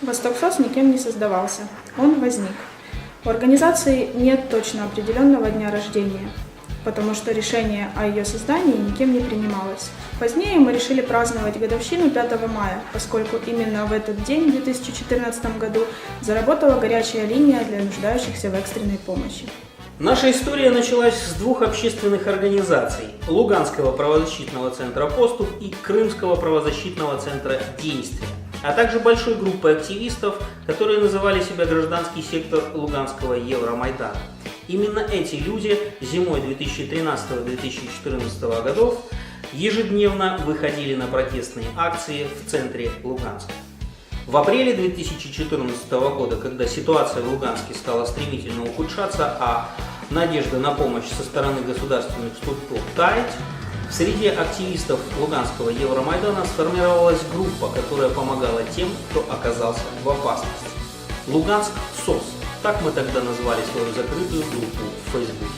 Востоксос никем не создавался, он возник. У организации нет точно определенного дня рождения, потому что решение о ее создании никем не принималось. Позднее мы решили праздновать годовщину 5 мая, поскольку именно в этот день, в 2014 году, заработала горячая линия для нуждающихся в экстренной помощи. Наша история началась с двух общественных организаций – Луганского правозащитного центра «Поступ» и Крымского правозащитного центра «Действие», а также большой группы активистов, которые называли себя гражданский сектор Луганского Евромайдана. Именно эти люди зимой 2013-2014 годов ежедневно выходили на протестные акции в центре Луганска. В апреле 2014 года, когда ситуация в Луганске стала стремительно ухудшаться, а надежда на помощь со стороны государственных структур таять, в среде активистов Луганского Евромайдана сформировалась группа, которая помогала тем, кто оказался в опасности. Луганск СОС. Так мы тогда назвали свою закрытую группу в Фейсбуке.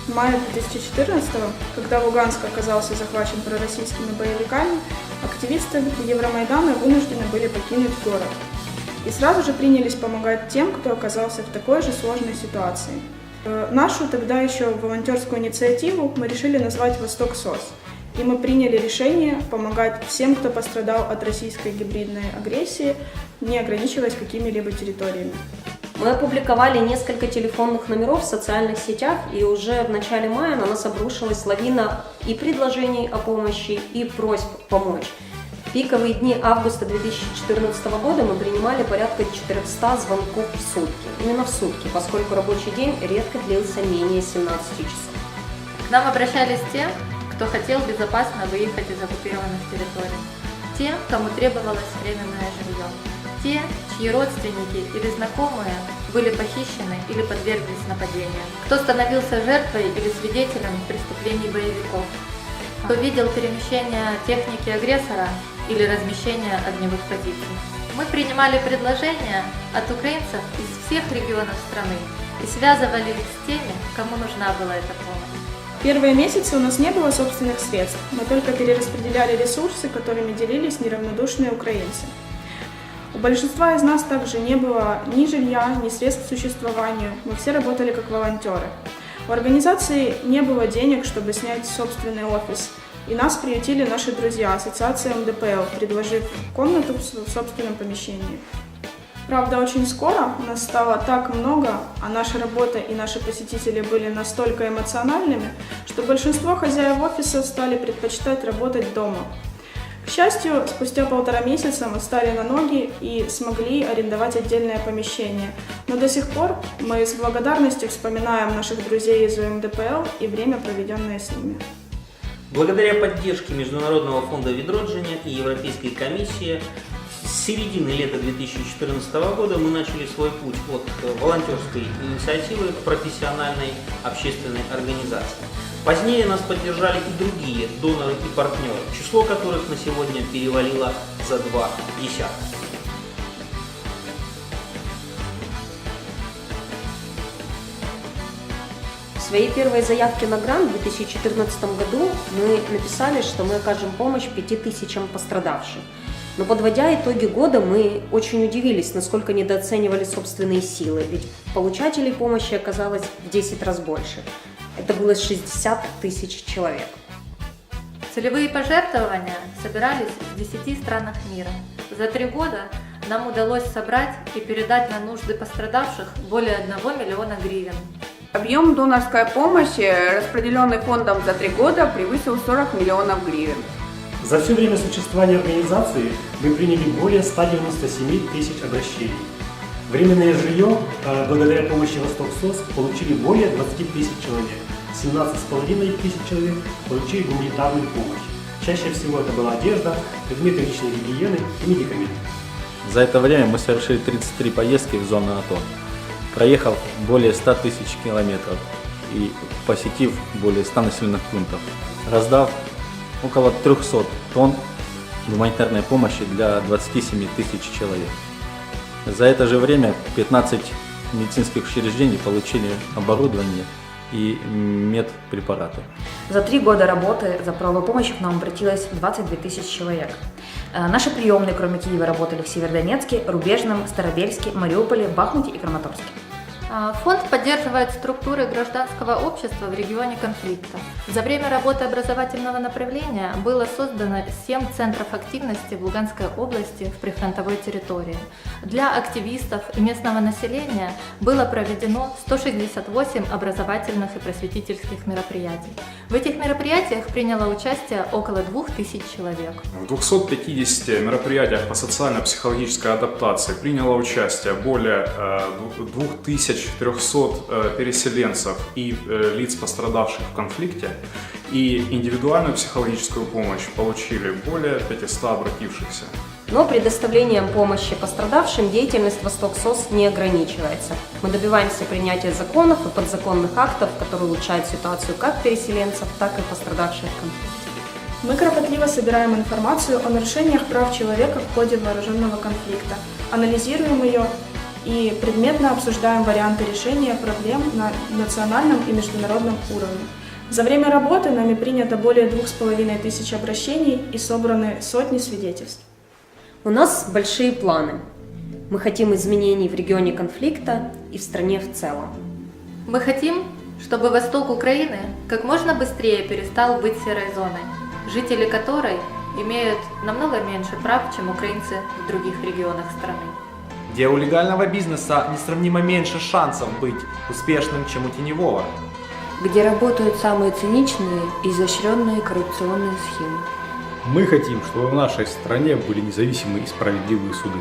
В мае 2014-го, когда Луганск оказался захвачен пророссийскими боевиками, активисты Евромайдана вынуждены были покинуть город. И сразу же принялись помогать тем, кто оказался в такой же сложной ситуации. Нашу тогда еще волонтерскую инициативу мы решили назвать «Востоксос». И мы приняли решение помогать всем, кто пострадал от российской гибридной агрессии, не ограничиваясь какими-либо территориями. Мы опубликовали несколько телефонных номеров в социальных сетях, и уже в начале мая на нас обрушилась лавина и предложений о помощи, и просьб помочь. В пиковые дни августа 2014 года мы принимали порядка 400 звонков в сутки. Именно в сутки, поскольку рабочий день редко длился менее 17 часов. К нам обращались те, кто хотел безопасно выехать из оккупированных территорий. Те, кому требовалось временное жилье. Те, чьи родственники или знакомые были похищены или подверглись нападениям. Кто становился жертвой или свидетелем преступлений боевиков. Кто видел перемещение техники агрессора или размещение огневых позиций. Мы принимали предложения от украинцев из всех регионов страны и связывали их с теми, кому нужна была эта помощь. Первые месяцы у нас не было собственных средств, мы только перераспределяли ресурсы, которыми делились неравнодушные украинцы. У большинства из нас также не было ни жилья, ни средств к существованию, мы все работали как волонтеры. У организации не было денег, чтобы снять собственный офис, и нас приютили наши друзья, ассоциация МДПЛ, предложив комнату в собственном помещении. Правда, очень скоро нас стало так много, а наша работа и наши посетители были настолько эмоциональными, что большинство хозяев офиса стали предпочитать работать дома. К счастью, спустя 1,5 месяца мы встали на ноги и смогли арендовать отдельное помещение. Но до сих пор мы с благодарностью вспоминаем наших друзей из УМДПЛ и время, проведенное с ними. Благодаря поддержке Международного фонда Відродження и Европейской комиссии с середины лета 2014 года мы начали свой путь от волонтерской инициативы к профессиональной общественной организации. Позднее нас поддержали и другие доноры и партнеры, число которых на сегодня перевалило за 2 десятка. В своей первой заявке на грант в 2014 году мы написали, что мы окажем помощь 5000 пострадавшим. Но подводя итоги года, мы очень удивились, насколько недооценивали собственные силы, ведь получателей помощи оказалось в 10 раз больше. Это было 60 тысяч человек. Целевые пожертвования собирались в 10 странах мира. За 3 года нам удалось собрать и передать на нужды пострадавших более 1 миллиона гривен. Объем донорской помощи, распределенный фондом за 3 года, превысил 40 миллионов гривен. За все время существования организации мы приняли более 197 тысяч обращений. Временное жилье, благодаря помощи Востоксос, получили более 20 тысяч человек. 17,5 тысяч человек получили гуманитарную помощь. Чаще всего это была одежда, предметы личной гигиены и медикаменты. За это время мы совершили 33 поездки в зону АТО, проехав более 100 тысяч километров и посетив более 100 населенных пунктов, раздав около 300 тонн гуманитарной помощи для 27 тысяч человек. За это же время 15 медицинских учреждений получили оборудование и медпрепараты. За 3 года работы за правовой помощью к нам обратилось 22 тысячи человек. Наши приемные, кроме Киева, работали в Северодонецке, Рубежном, Старобельске, Мариуполе, Бахмуте и Краматорске. Фонд поддерживает структуры гражданского общества в регионе конфликта. За время работы образовательного направления было создано 7 центров активности в Луганской области в прифронтовой территории. Для активистов и местного населения было проведено 168 образовательных и просветительских мероприятий. В этих мероприятиях приняло участие около 2000 человек. В 250 мероприятиях по социально-психологической адаптации приняло участие более 2300 переселенцев и лиц, пострадавших в конфликте, и индивидуальную психологическую помощь получили более 500 обратившихся. Но предоставлением помощи пострадавшим деятельность Восток-СОС не ограничивается. Мы добиваемся принятия законов и подзаконных актов, которые улучшают ситуацию как переселенцев, так и пострадавших в конфликте. Мы кропотливо собираем информацию о нарушениях прав человека в ходе вооруженного конфликта, анализируем ее и предметно обсуждаем варианты решения проблем на национальном и международном уровне. За время работы нами принято более 2500 обращений и собраны сотни свидетельств. У нас большие планы. Мы хотим изменений в регионе конфликта и в стране в целом. Мы хотим, чтобы восток Украины как можно быстрее перестал быть серой зоной, жители которой имеют намного меньше прав, чем украинцы в других регионах страны. Где у легального бизнеса несравнимо меньше шансов быть успешным, чем у теневого. Где работают самые циничные и изощренные коррупционные схемы. Мы хотим, чтобы в нашей стране были независимые и справедливые суды.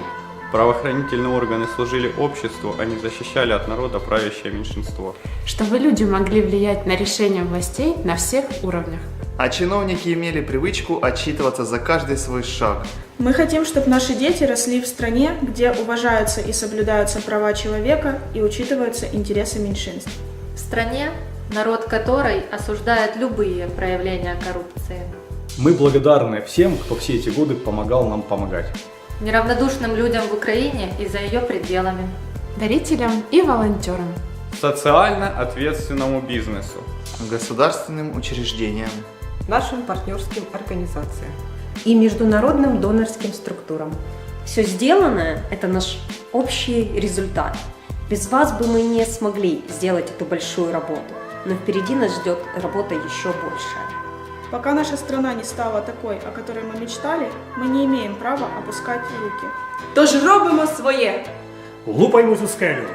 Правоохранительные органы служили обществу, а не защищали от народа правящее меньшинство. Чтобы люди могли влиять на решения властей на всех уровнях. А чиновники имели привычку отчитываться за каждый свой шаг. Мы хотим, чтобы наши дети росли в стране, где уважаются и соблюдаются права человека и учитываются интересы меньшинств. В стране, народ которой осуждает любые проявления коррупции. Мы благодарны всем, кто все эти годы помогал нам помогать. Неравнодушным людям в Украине и за ее пределами. Дарителям и волонтерам. Социально ответственному бизнесу. Государственным учреждениям. Нашим партнерским организациям. И международным донорским структурам. Все сделанное – это наш общий результат. Без вас бы мы не смогли сделать эту большую работу, но впереди нас ждет работа еще большая. Пока наша страна не стала такой, о которой мы мечтали, мы не имеем права опускать руки. Тож робимо своє! Лупаймо цю скелю!